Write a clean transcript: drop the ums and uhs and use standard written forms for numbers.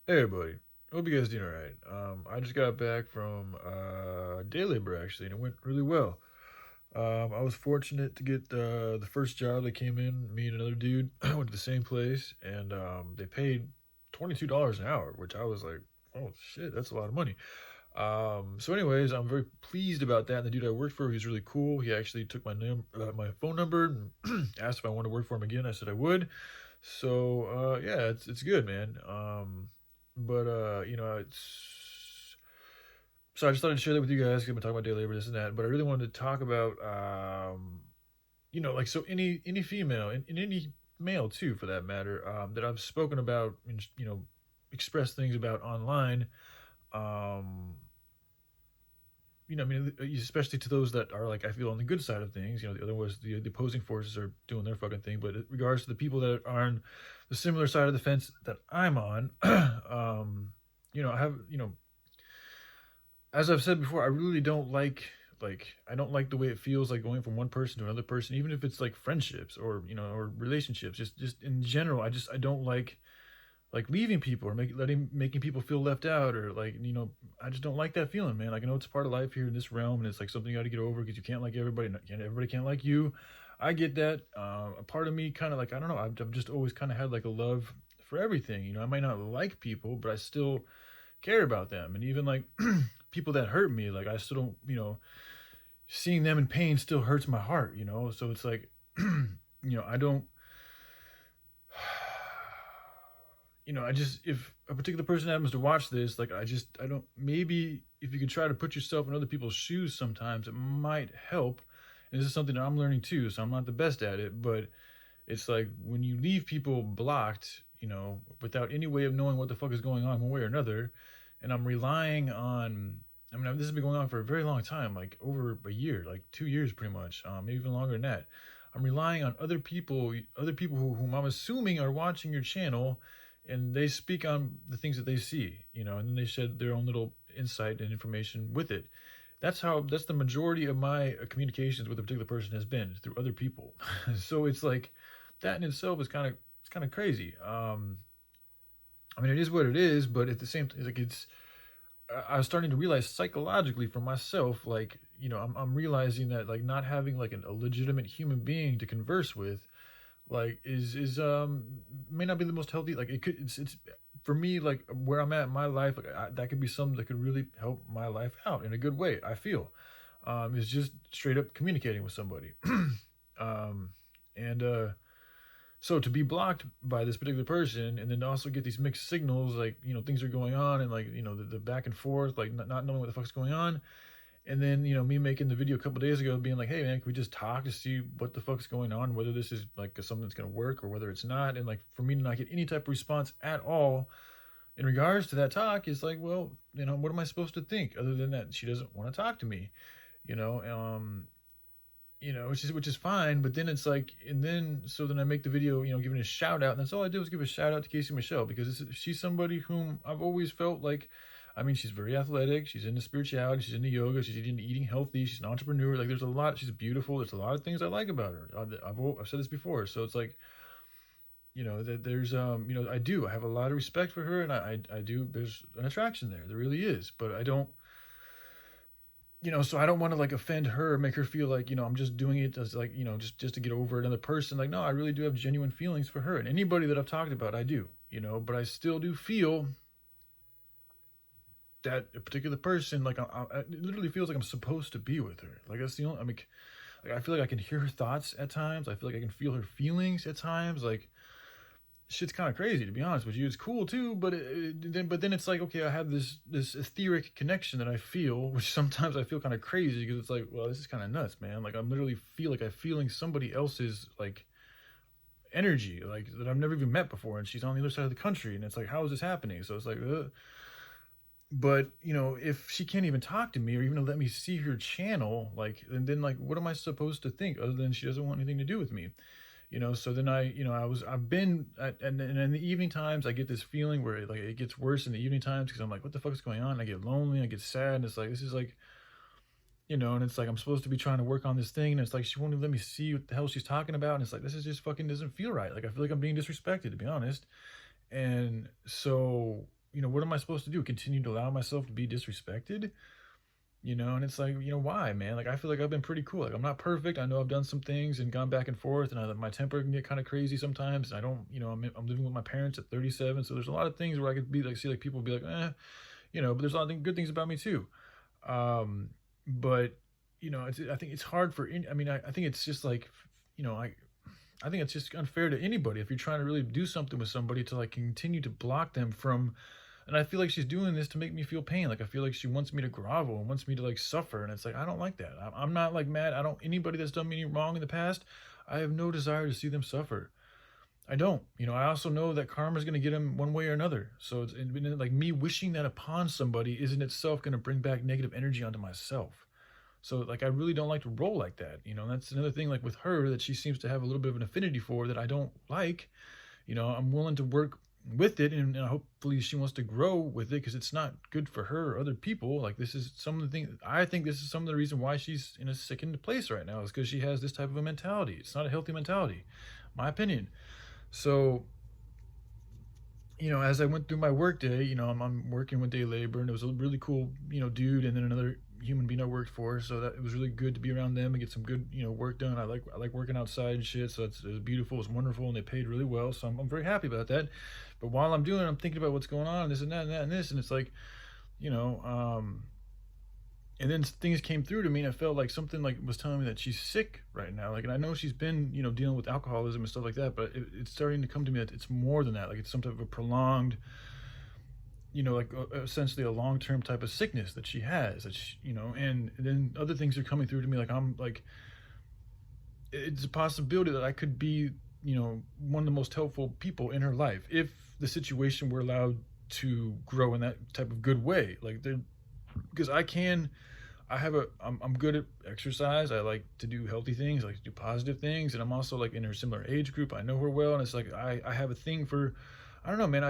Hey everybody, hope you guys doing alright. I just got back from day labor actually, and it went really well. I was fortunate to get the first job that came in. Me and another dude went to the same place, and they paid $22 an hour, which I was like, oh shit, that's a lot of money. So anyways, I'm very pleased about that. And the dude I worked for, he's really cool. He actually took my phone number and asked if I wanted to work for him again. I said I would. So yeah, it's good, man. It's so I just thought I'd share that with you guys. 'Cause I've been talking about day labor, this and that, but I really wanted to talk about like so any female and any male too, for that matter, that I've spoken about and expressed things about online. Um, I mean, especially to those that are like I feel on the good side of things. The other was the opposing forces are doing their fucking thing, but in regards to the people that are on the similar side of the fence that I'm on, I have as I've said before, I really don't like I don't like the way it feels like going from one person to another person, even if it's like friendships or or relationships. Just in general, I don't like leaving people or making people feel left out or like I just don't like that feeling, man. Like I know it's part of life here in this realm, and it's like something you got to get over because you can't like everybody, everybody can't like you. I get that. A part of me kind of like I don't know. I've just always kind of had like a love for everything. I might not like people, but I still care about them, and even like people that hurt me, like I still don't. Seeing them in pain still hurts my heart. So it's like I don't I just if a particular person happens to watch this, like I don't maybe if you could try to put yourself in other people's shoes sometimes it might help. And this is something that I'm learning too, so I'm not the best at it, but it's like when you leave people blocked, without any way of knowing what the fuck is going on one way or another, and I'm relying on I mean, this has been going on for a very long time, like over a year, like 2 years pretty much, maybe even longer than that. I'm relying on other people whom I'm assuming are watching your channel, and they speak on the things that they see, and then they shed their own little insight and information with it. That's the majority of my communications with a particular person has been through other people. So it's like that in itself is kind of crazy. I mean, it is what it is, but at the same time, like I was starting to realize psychologically for myself, like I'm realizing that like not having like a legitimate human being to converse with, like is may not be the most healthy. Like it's for me, like where I'm at in my life, like that could be something that could really help my life out in a good way. I feel is just straight up communicating with somebody. um, and So to be blocked by this particular person, and then also get these mixed signals, like things are going on, and like the back and forth, like not knowing what the fuck's going on, and then me making the video a couple days ago, being like, hey man, can we just talk to see what the fuck's going on, whether this is like something that's gonna work or whether it's not, and like for me to not get any type of response at all in regards to that talk is like, well, what am I supposed to think other than that she doesn't want to talk to me, you know? Which is fine. But then it's like, and then so then I make the video, giving a shout out, and that's all I do is give a shout out to Casey Michelle because she's somebody whom I've always felt like. I mean, she's very athletic. She's into spirituality. She's into yoga. She's into eating healthy. She's an entrepreneur. Like, there's a lot. She's beautiful. There's a lot of things I like about her. I've said this before. So it's like, that there's I have a lot of respect for her, and I do. There's an attraction there. There really is. But I don't so I don't want to like offend her, make her feel like, I'm just doing it as like, just to get over another person. Like, no, I really do have genuine feelings for her and anybody that I've talked about, I do, but I still do feel that a particular person, like, it literally feels like I'm supposed to be with her. Like, that's the only, I mean, like, I feel like I can hear her thoughts at times. I feel like I can feel her feelings at times. Like, shit's kind of crazy to be honest with you. It's cool too, but then it's like, okay, I have this etheric connection that I feel, which sometimes I feel kind of crazy because it's like, well, this is kind of nuts, man. Like I'm literally feel like I'm feeling somebody else's like energy, like that I've never even met before, and she's on the other side of the country, and it's like, how is this happening? So it's like, but if she can't even talk to me or even let me see her channel, like, and then like, what am I supposed to think other than she doesn't want anything to do with me? So then I've been and in the evening times I get this feeling where it gets worse in the evening times because I'm like, what the fuck is going on? I get lonely, I get sad, and it's like, this is like, and it's like I'm supposed to be trying to work on this thing, and it's like she won't even let me see what the hell she's talking about, and it's like, this is just fucking doesn't feel right. Like I feel like I'm being disrespected, to be honest. And so what am I supposed to do? Continue to allow myself to be disrespected? And it's like, why, man? Like, I feel like I've been pretty cool. Like, I'm not perfect. I know I've done some things and gone back and forth, and my temper can get kind of crazy sometimes. And I don't, I'm living with my parents at 37, so there's a lot of things where I could be like, see, like people be like, but there's a lot of good things about me too. Um, but I think it's hard for. I think it's just like, you know, I think it's just unfair to anybody if you're trying to really do something with somebody to like continue to block them from. And I feel like she's doing this to make me feel pain. Like I feel like she wants me to grovel and wants me to like suffer. And it's like I don't like that. I'm not like mad. I don't anybody that's done me any wrong in the past. I have no desire to see them suffer. I don't. I also know that karma's going to get them one way or another. So like me wishing that upon somebody isn't itself going to bring back negative energy onto myself. So like I really don't like to roll like that. That's another thing like with her that she seems to have a little bit of an affinity for that I don't like. I'm willing to work with it, and hopefully she wants to grow with it because it's not good for her or other people. Like this is some of the things I think this is some of the reason why she's in a sickened place right now is because she has this type of a mentality. It's not a healthy mentality, my opinion. So as I went through my work day, I'm working with day labor, and it was a really cool, dude, and then another human being I worked for. So that it was really good to be around them and get some good, work done. I like working outside and shit. So it was beautiful, it was wonderful, and they paid really well. So I'm very happy about that. But while I'm doing it, I'm thinking about what's going on, this and that and that and this, and it's like, you know, and then things came through to me, and I felt like something like was telling me that she's sick right now. Like, and I know she's been, dealing with alcoholism and stuff like that, but it's starting to come to me that it's more than that. Like, it's some type of a prolonged, like essentially a long-term type of sickness that she has. That and then other things are coming through to me. Like, I'm like, it's a possibility that I could be, one of the most helpful people in her life if the situation were allowed to grow in that type of good way. Like, because I'm good at exercise. I like to do healthy things. I like to do positive things. And I'm also like in her similar age group. I know her well. And it's like, I have a thing for, I don't know, man.